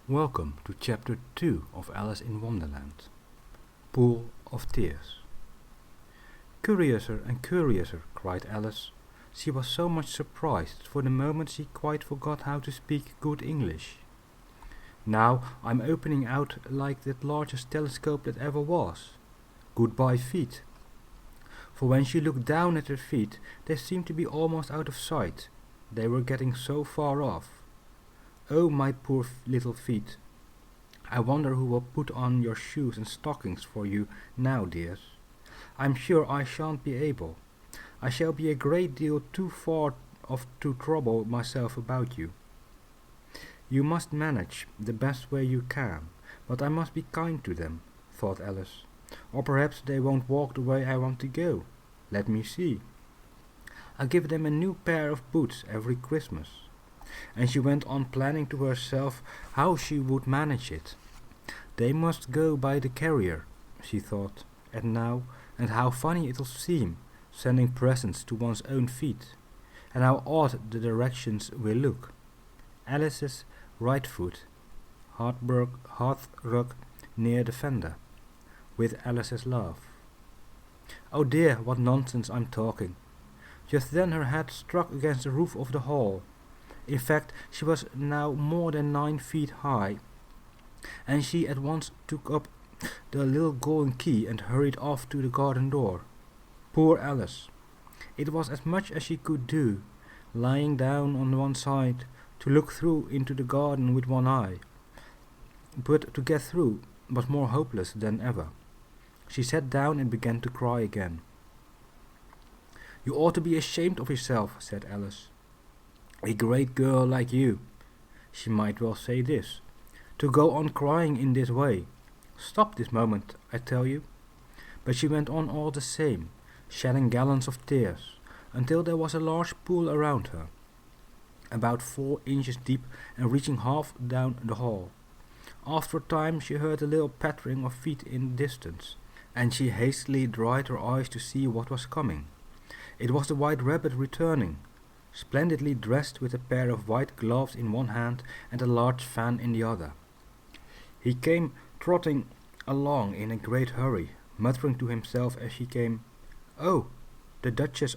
Welcome to Chapter 2 of Alice in Wonderland, Pool of Tears. "Curiouser and curiouser," cried Alice. She was so much surprised, for the moment she quite forgot how to speak good English. "Now I'm opening out like the largest telescope that ever was. Goodbye feet." For when she looked down at her feet, they seemed to be almost out of sight. They were getting so far off. "Oh, my poor little feet. I wonder who will put on your shoes and stockings for you now, dears. I'm sure I shan't be able. I shall be a great deal too far off to trouble myself about you. You must manage the best way you can, but I must be kind to them," thought Alice. "Or perhaps they won't walk the way I want to go. Let me see. I'll give them a new pair of boots every Christmas." And she went on planning to herself how she would manage it. "They must go by the carrier," she thought, and how funny it'll seem, sending presents to one's own feet, and how odd the directions will look. Alice's right foot, hearthrug near the fender, with Alice's love. Oh dear, what nonsense I'm talking. Just then her head struck against the roof of the hall. In fact, she was now more than 9 feet high, and she at once took up the little golden key and hurried off to the garden door. Poor Alice! It was as much as she could do, lying down on one side, to look through into the garden with one eye. But to get through was more hopeless than ever. She sat down and began to cry again. "You ought to be ashamed of yourself," said Alice. "A great girl like you," she might well say this, "to go on crying in this way. Stop this moment, I tell you." But she went on all the same, shedding gallons of tears, until there was a large pool around her, about 4 inches deep and reaching half down the hall. After a time she heard a little pattering of feet in the distance, and she hastily dried her eyes to see what was coming. It was the White Rabbit returning, splendidly dressed, with a pair of white gloves in one hand and a large fan in the other. He came trotting along in a great hurry, muttering to himself as he came, "Oh, the Duchess!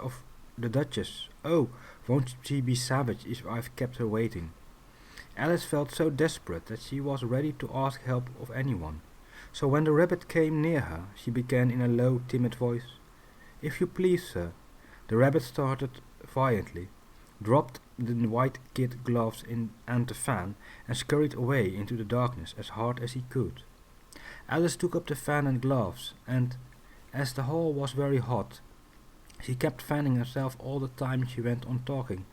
Oh, won't she be savage if I've kept her waiting?" Alice felt so desperate that she was ready to ask help of anyone. So when the rabbit came near her, she began in a low, timid voice, "If you please, sir." The rabbit started violently, dropped the white kid gloves and the fan, and scurried away into the darkness as hard as he could. Alice took up the fan and gloves, and, as the hall was very hot, she kept fanning herself all the time she went on talking.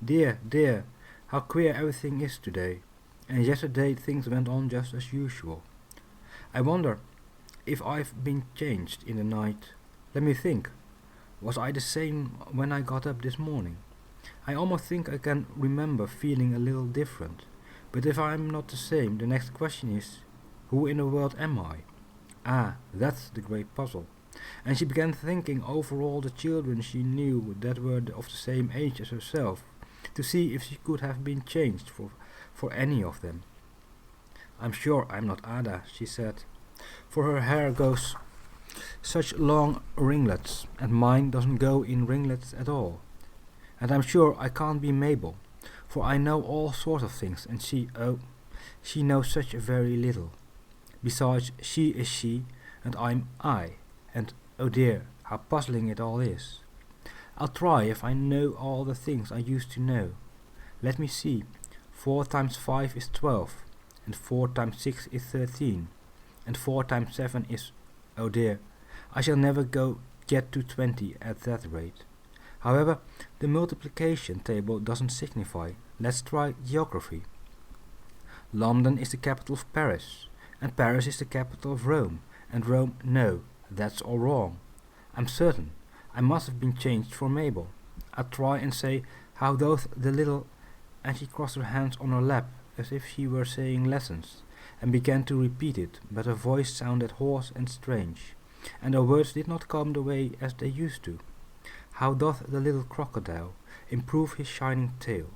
"Dear, dear, how queer everything is today, and yesterday things went on just as usual. I wonder if I've been changed in the night. Let me think. Was I the same when I got up this morning? I almost think I can remember feeling a little different. But if I'm not the same, the next question is, who in the world am I? Ah, that's the great puzzle." And she began thinking over all the children she knew that were of the same age as herself, to see if she could have been changed for any of them. "I'm sure I'm not Ada," she said, "for her hair goes such long ringlets, and mine doesn't go in ringlets at all. And I'm sure I can't be Mabel, for I know all sorts of things, and she knows such a very little. Besides, she is she, and I'm I, and oh dear, how puzzling it all is. I'll try if I know all the things I used to know. Let me see, 4 times 5 is 12, and 4 times 6 is 13, and 4 times 7 is, oh dear, I shall never get to 20 at that rate. However, the multiplication table doesn't signify. Let's try geography. London is the capital of Paris, and Paris is the capital of Rome, and Rome, no, that's all wrong. I'm certain I must have been changed for Mabel. I'll try and say how doth the little," and she crossed her hands on her lap as if she were saying lessons, and began to repeat it, but her voice sounded hoarse and strange, and her words did not come the way as they used to. "How doth the little crocodile improve his shining tail,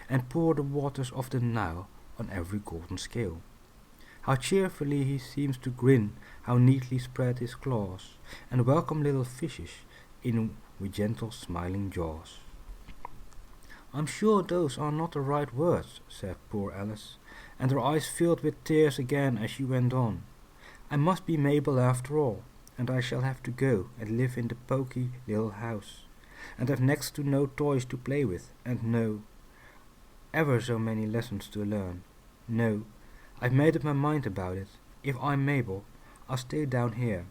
and pour the waters of the Nile on every golden scale. How cheerfully he seems to grin, how neatly spread his claws, and welcome little fishes in with gentle smiling jaws. "I'm sure those are not the right words," said poor Alice, and her eyes filled with tears again as she went on. "I must be Mabel after all, and I shall have to go and live in the poky little house, and have next to no toys to play with, and no, ever so many lessons to learn. No, I've made up my mind about it. If I'm Mabel, I'll stay down here.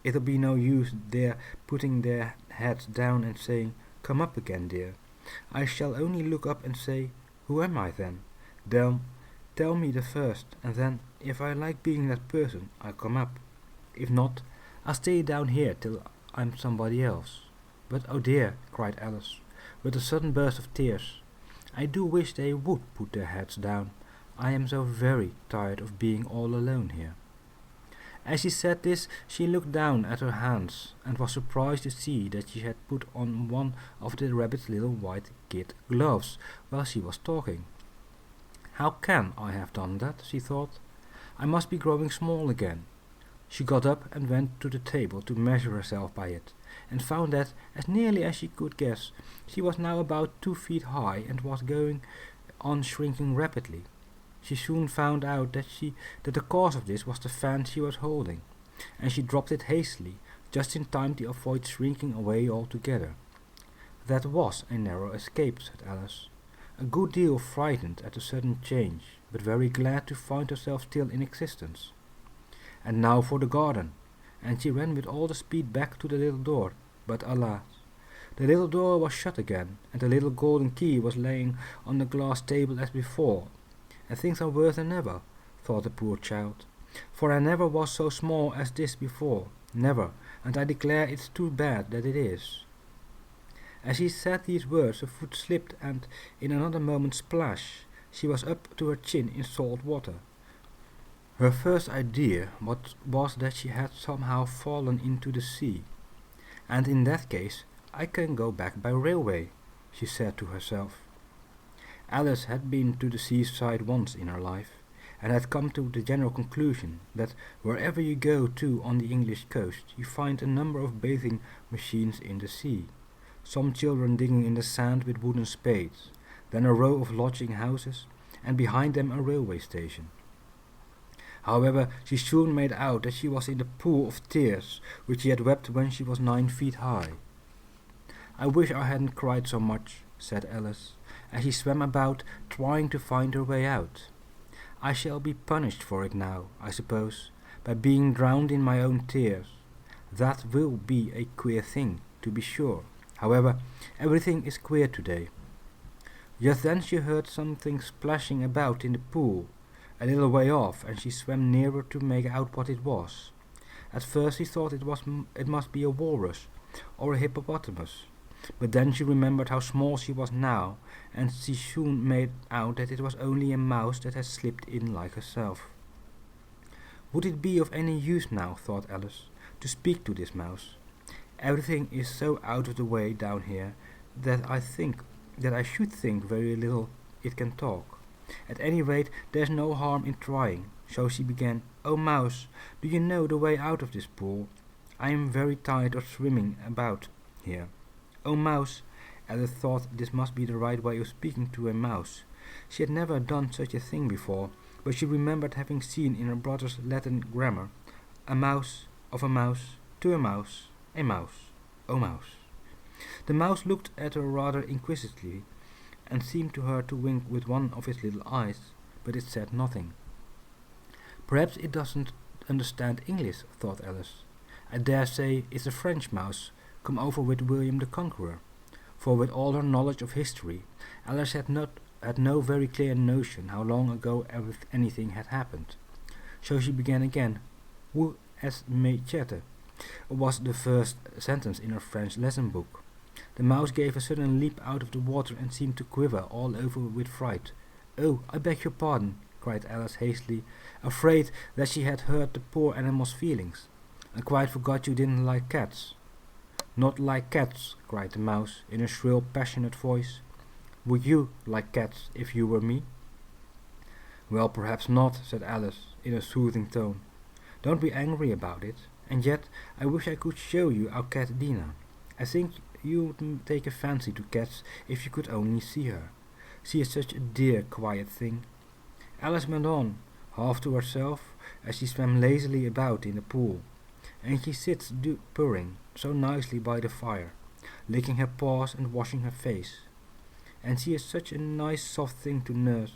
It'll be no use their putting their heads down and saying, 'Come up again, dear.' I shall only look up and say, 'Who am I then?' They'll tell me the first, and then, if I like being that person, I'll come up. If not, I'll stay down here till I'm somebody else." "But oh dear," cried Alice, with a sudden burst of tears, "I do wish they would put their heads down. I am so very tired of being all alone here." As she said this, she looked down at her hands, and was surprised to see that she had put on one of the rabbit's little white kid gloves while she was talking. "How can I have done that?" she thought. "I must be growing small again." She got up and went to the table to measure herself by it, and found that, as nearly as she could guess, she was now about 2 feet high and was going on shrinking rapidly. She soon found out that the cause of this was the fan she was holding, and she dropped it hastily, just in time to avoid shrinking away altogether. "That was a narrow escape," said Alice, a good deal frightened at the sudden change, but very glad to find herself still in existence. "And now for the garden," and she ran with all the speed back to the little door, but alas! The little door was shut again, and the little golden key was lying on the glass table as before. "And things are worse than ever," thought the poor child, "for I never was so small as this before, never, and I declare it's too bad that it is." As she said these words, her foot slipped, and in another moment, splash, she was up to her chin in salt water. Her first idea was that she had somehow fallen into the sea, and in that case I can go back by railway, she said to herself. Alice had been to the seaside once in her life, and had come to the general conclusion that wherever you go to on the English coast, you find a number of bathing machines in the sea, some children digging in the sand with wooden spades, then a row of lodging houses, and behind them a railway station. However, she soon made out that she was in the pool of tears which she had wept when she was 9 feet high. "I wish I hadn't cried so much," said Alice, as she swam about, trying to find her way out. "I shall be punished for it now, I suppose, by being drowned in my own tears. That will be a queer thing, to be sure. However, everything is queer today." Just then she heard something splashing about in the pool, a little way off, and she swam nearer to make out what it was. At first she thought it must be a walrus or a hippopotamus, but then she remembered how small she was now, and she soon made out that it was only a mouse that had slipped in like herself. Would it be of any use now, thought Alice, to speak to this mouse? Everything is so out of the way down here that I should think very little it can talk. At any rate, there's no harm in trying. So she began, "Oh, mouse, do you know the way out of this pool? I am very tired of swimming about here." "Oh, mouse," Alice thought this must be the right way of speaking to a mouse. She had never done such a thing before, but she remembered having seen in her brother's Latin grammar, "A mouse, of a mouse, to a mouse, oh mouse." The mouse looked at her rather inquisitively, and seemed to her to wink with one of its little eyes, but it said nothing. "Perhaps it doesn't understand English," thought Alice. "I dare say it's a French mouse, come over with William the Conqueror," for with all her knowledge of history, Alice had no very clear notion how long ago anything had happened. So she began again. "Où est Machette?" was the first sentence in her French lesson book. The mouse gave a sudden leap out of the water and seemed to quiver all over with fright. "Oh, I beg your pardon," cried Alice hastily, afraid that she had hurt the poor animal's feelings. "I quite forgot you didn't like cats." "Not like cats," cried the mouse, in a shrill, passionate voice. "Would you like cats if you were me?" Well, perhaps not, said Alice, in a soothing tone. Don't be angry about it, and yet I wish I could show you our cat Dina. I think you would take a fancy to cats if you could only see her. She is such a dear, quiet thing. Alice went on, half to herself, as she swam lazily about in the pool, and she sits purring so nicely by the fire, licking her paws and washing her face. And she is such a nice soft thing to nurse,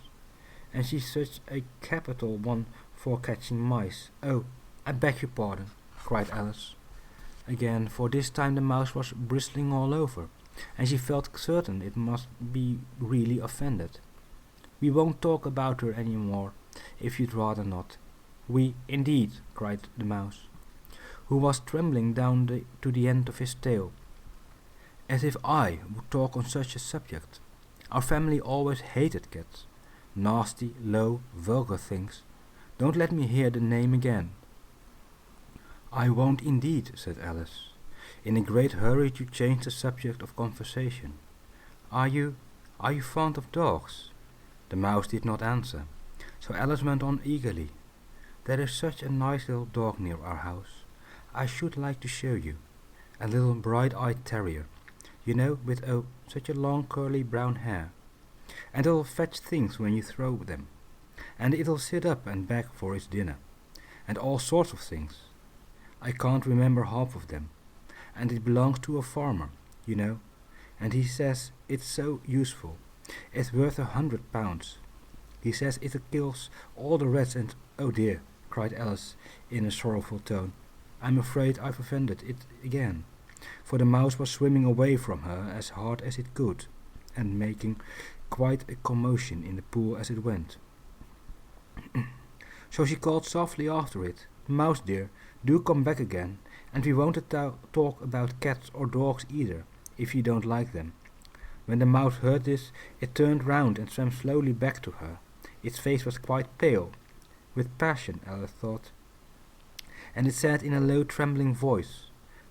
and she's such a capital one for catching mice. Oh, I beg your pardon, cried Alice again, for this time the mouse was bristling all over, and she felt certain it must be really offended. We won't talk about her any more, if you'd rather not. We, indeed, cried the mouse, who was trembling down to the end of his tail. As if I would talk on such a subject. Our family always hated cats. Nasty, low, vulgar things. Don't let me hear the name again. I won't indeed, said Alice, in a great hurry to change the subject of conversation. Are you fond of dogs? The mouse did not answer, so Alice went on eagerly. There is such a nice little dog near our house. I should like to show you. A little bright-eyed terrier, you know, with such a long curly brown hair. And it'll fetch things when you throw them. And it'll sit up and beg for its dinner. And all sorts of things. I can't remember half of them. And it belongs to a farmer, you know. And he says it's so useful. It's worth £100. He says it kills all the rats and... Oh dear, cried Alice in a sorrowful tone. I'm afraid I've offended it again. For the mouse was swimming away from her as hard as it could, and making quite a commotion in the pool as it went. So she called softly after it, Mouse dear, do come back again, and we won't talk about cats or dogs either, if you don't like them. When the mouse heard this, it turned round and swam slowly back to her. Its face was quite pale, with passion, Alice thought, and it said in a low trembling voice,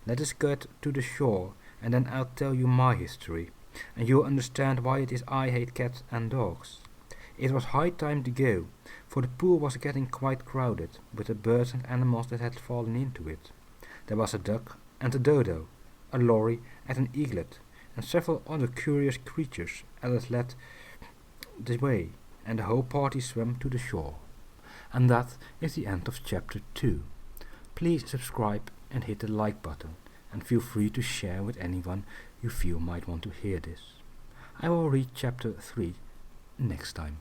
Let us get to the shore, and then I'll tell you my history, and you'll understand why it is I hate cats and dogs. It was high time to go, for the pool was getting quite crowded with the birds and animals that had fallen into it. There was a duck and a dodo, a lorry and an eaglet, and several other curious creatures. Alice led the way, and the whole party swam to the shore. And that is the end of chapter 2. Please subscribe and hit the like button, and feel free to share with anyone you feel might want to hear this. I will read chapter 3 next time.